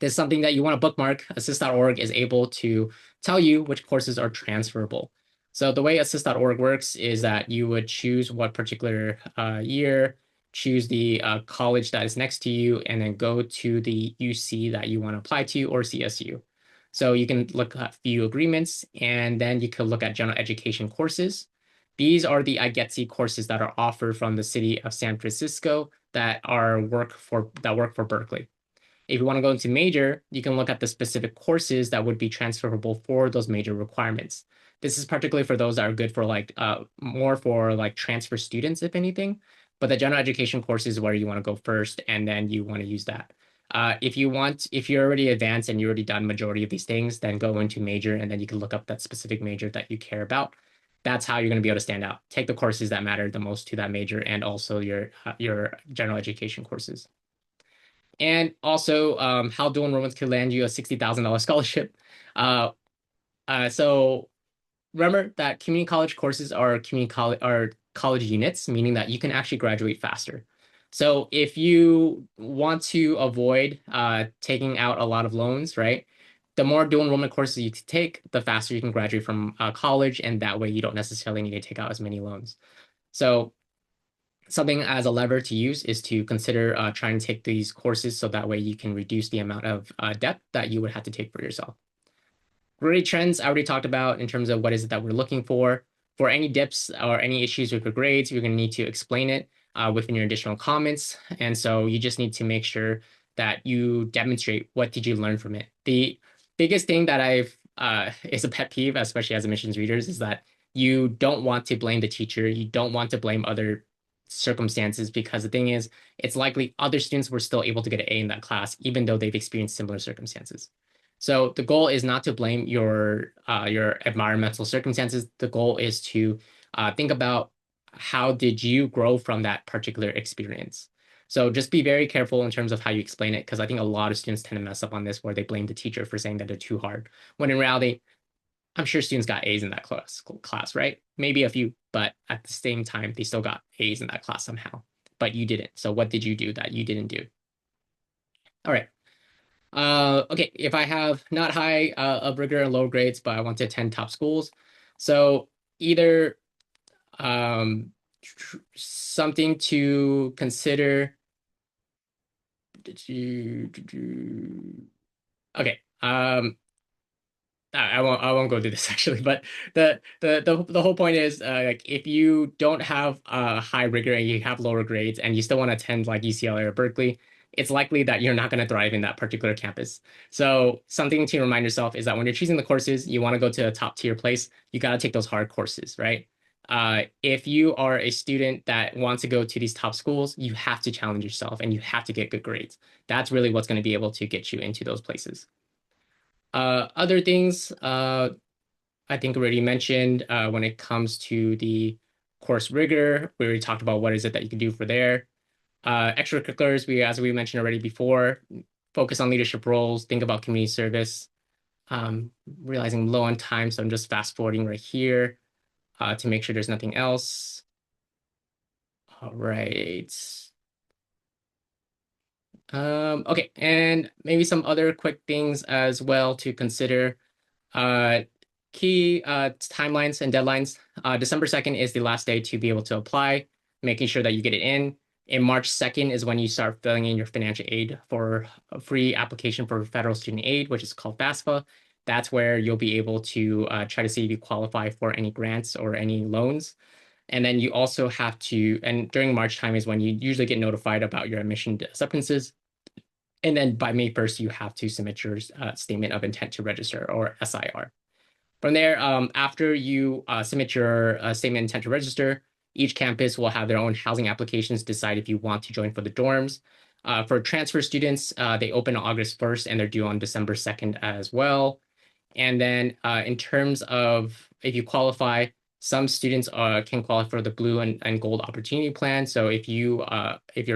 This is something that you want to bookmark. Assist.org is able to tell you which courses are transferable. So the way assist.org works is that you would choose what particular year, choose the college that is next to you, and then go to the UC that you want to apply to, or CSU. So you can look at few agreements, and then you can look at general education courses. These are the egelloC courses that are offered from the city of San Francisco that work for Berkeley. If you want to go into major, you can look at the specific courses that would be transferable for those major requirements. This is particularly for those that are good for like more for like transfer students, if anything. But the general education course is where you want to go first, and then you want to use that. If you're already advanced and you're already done majority of these things, then go into major, and then you can look up that specific major that you care about. That's how you're going to be able to stand out. Take the courses that matter the most to that major, and also your general education courses. And also how dual enrollments could land you a $60,000 scholarship. So remember that community college courses are college units, meaning that you can actually graduate faster. So if you want to avoid taking out a lot of loans, right? The more dual enrollment courses you take, the faster you can graduate from college, and that way you don't necessarily need to take out as many loans. So something as a lever to use is to consider trying to take these courses, so that way you can reduce the amount of debt that you would have to take for yourself. Grade trends I already talked about in terms of what is it that we're looking for. For any dips or any issues with your grades, you're going to need to explain it within your additional comments. And so you just need to make sure that you demonstrate what did you learn from it. The biggest thing that is a pet peeve, especially as admissions readers, is that you don't want to blame the teacher. You don't want to blame other circumstances, because the thing is, it's likely other students were still able to get an A in that class, even though they've experienced similar circumstances. So the goal is not to blame your environmental circumstances. The goal is to think about how did you grow from that particular experience. So just be very careful in terms of how you explain it, because I think a lot of students tend to mess up on this where they blame the teacher for saying that they're too hard. When in reality, I'm sure students got A's in that class, right? Maybe a few, but at the same time, they still got A's in that class somehow. But you didn't. So what did you do that you didn't do? All right. Okay, if I have not high of rigor and low grades, but I want to attend top schools, so either something to consider. Okay, I won't go through this actually, but the whole point is like if you don't have high rigor and you have lower grades and you still want to attend like UCLA or Berkeley, it's likely that you're not going to thrive in that particular campus. So something to remind yourself is that when you're choosing the courses, you want to go to a top tier place, you got to take those hard courses, right? If you are a student that wants to go to these top schools, you have to challenge yourself and you have to get good grades. That's really what's going to be able to get you into those places. Other things I think already mentioned when it comes to the course rigor, we already talked about what is it that you can do for there. Extracurriculars, as we mentioned already before, focus on leadership roles, think about community service. Realizing I'm low on time, so I'm just fast forwarding right here to make sure there's nothing else. All right. Okay, and maybe some other quick things as well to consider. Key timelines and deadlines. December 2nd is the last day to be able to apply, making sure that you get it in. In March 2nd is when you start filling in your financial aid for a free application for federal student aid, which is called FAFSA. That's where you'll be able to try to see if you qualify for any grants or any loans. And then you also have to, and during March time is when you usually get notified about your admission acceptances. And then by May 1st, you have to submit your statement of intent to register, or SIR. From there, after you submit your statement of intent to register, each campus will have their own housing applications, decide if you want to join for the dorms. For transfer students, they open on August 1st and they're due on December 2nd as well. And then in terms of if you qualify, some students can qualify for the blue and gold opportunity plan. So if your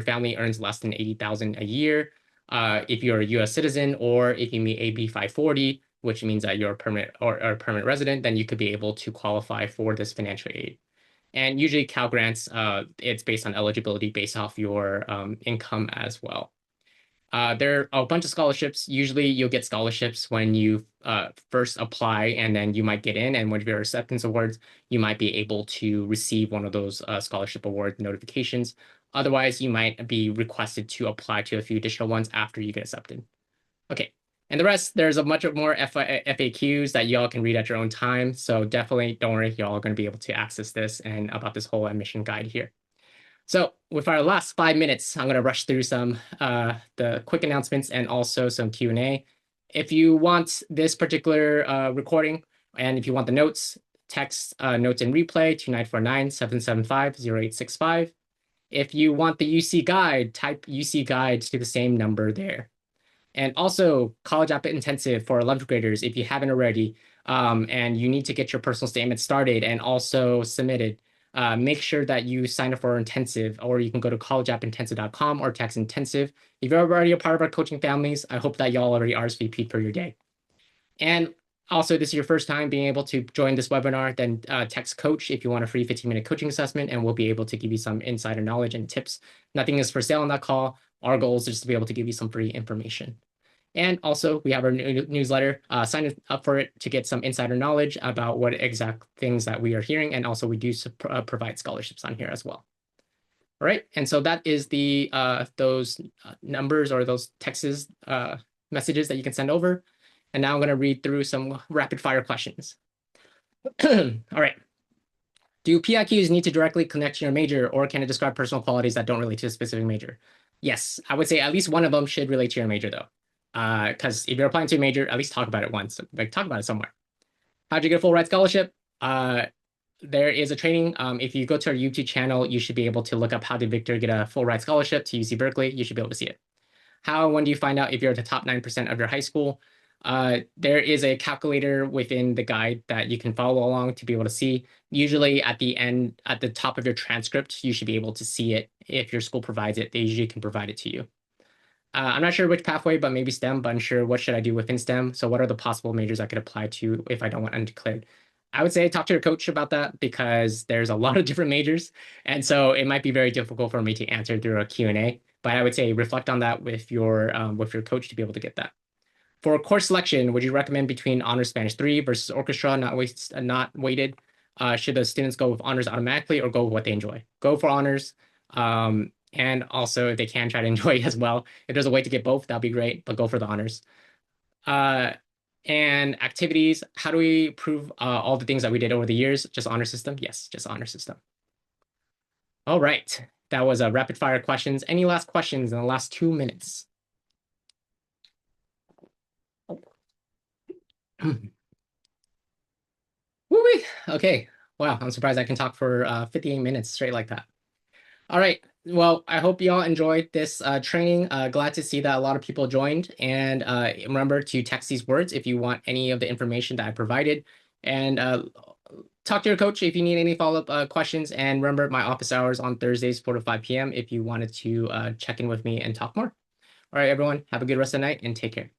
family earns less than 80,000 a year, if you're a U.S. citizen, or if you meet AB 540, which means that you're a permanent or a permanent resident, then you could be able to qualify for this financial aid. And usually Cal Grants, it's based on eligibility based off your income as well. There are a bunch of scholarships. Usually you'll get scholarships when you first apply, and then you might get in. And with your acceptance awards, you might be able to receive one of those scholarship award notifications. Otherwise, you might be requested to apply to a few additional ones after you get accepted. Okay. And the rest, there's a much more FAQs that y'all can read at your own time. So definitely don't worry, y'all are going to be able to access this and about this whole admission guide here. So with our last 5 minutes, I'm going to rush through some the quick announcements and also some Q&A. If you want this particular recording, and if you want the notes, text notes in replay to 949-775-0865. If you want the UC guide, type UC guide to the same number there. And also College App Intensive for 11th graders, if you haven't already, and you need to get your personal statement started and also submitted, make sure that you sign up for intensive, or you can go to collegeappintensive.com or text intensive. If you're already a part of our coaching families, I hope that y'all already RSVP'd for your day. And also, this is your first time being able to join this webinar, then text coach if you want a free 15-minute coaching assessment, and we'll be able to give you some insider knowledge and tips. Nothing is for sale on that call. Our goal is just to be able to give you some free information. And also, we have our newsletter. Sign up for it to get some insider knowledge about what exact things that we are hearing. And also, we do provide scholarships on here as well. All right. And so that is the those numbers or those texts, messages that you can send over. And now I'm going to read through some rapid fire questions. All right. Do PIQs need to directly connect to your major, or can it describe personal qualities that don't relate to a specific major? Yes, I would say at least one of them should relate to your major, though. Because if you're applying to a major, at least talk about it once. Like, talk about it somewhere. How'd you get a full ride scholarship? There is a training. If you go to our YouTube channel, you should be able to look up how did Victor get a full ride scholarship to UC Berkeley. You should be able to see it. How, when do you find out if you're at the top 9% of your high school? There is a calculator within the guide that you can follow along to be able to see. Usually at the end, at the top of your transcript, you should be able to see it. If your school provides it, they usually can provide it to you. I'm not sure which pathway, but maybe STEM, but unsure what should I do within STEM. So what are the possible majors I could apply to if I don't want undeclared? I would say talk to your coach about that because there's a lot of different majors. And so it might be very difficult for me to answer through a Q&A, but I would say reflect on that with your coach to be able to get that. For course selection, would you recommend between Honors Spanish 3 versus Orchestra, not weighted? Should the students go with honors automatically or go with what they enjoy? Go for honors. And also, if they can, try to enjoy as well. If there's a way to get both, that'd be great, but go for the honors. And activities, how do we prove all the things that we did over the years? Just honor system? Yes, just honor system. All right. That was a rapid fire questions. Any last questions in the last 2 minutes? Woo-wee. Okay. Wow, I'm surprised I can talk for 58 minutes straight like that. All right. Well, I hope you all enjoyed this training. Glad to see that a lot of people joined. And remember to text these words if you want any of the information that I provided. And talk to your coach if you need any follow-up questions. And remember my office hours on Thursdays, 4 to 5 p.m. if you wanted to check in with me and talk more. All right, everyone. Have a good rest of the night and take care.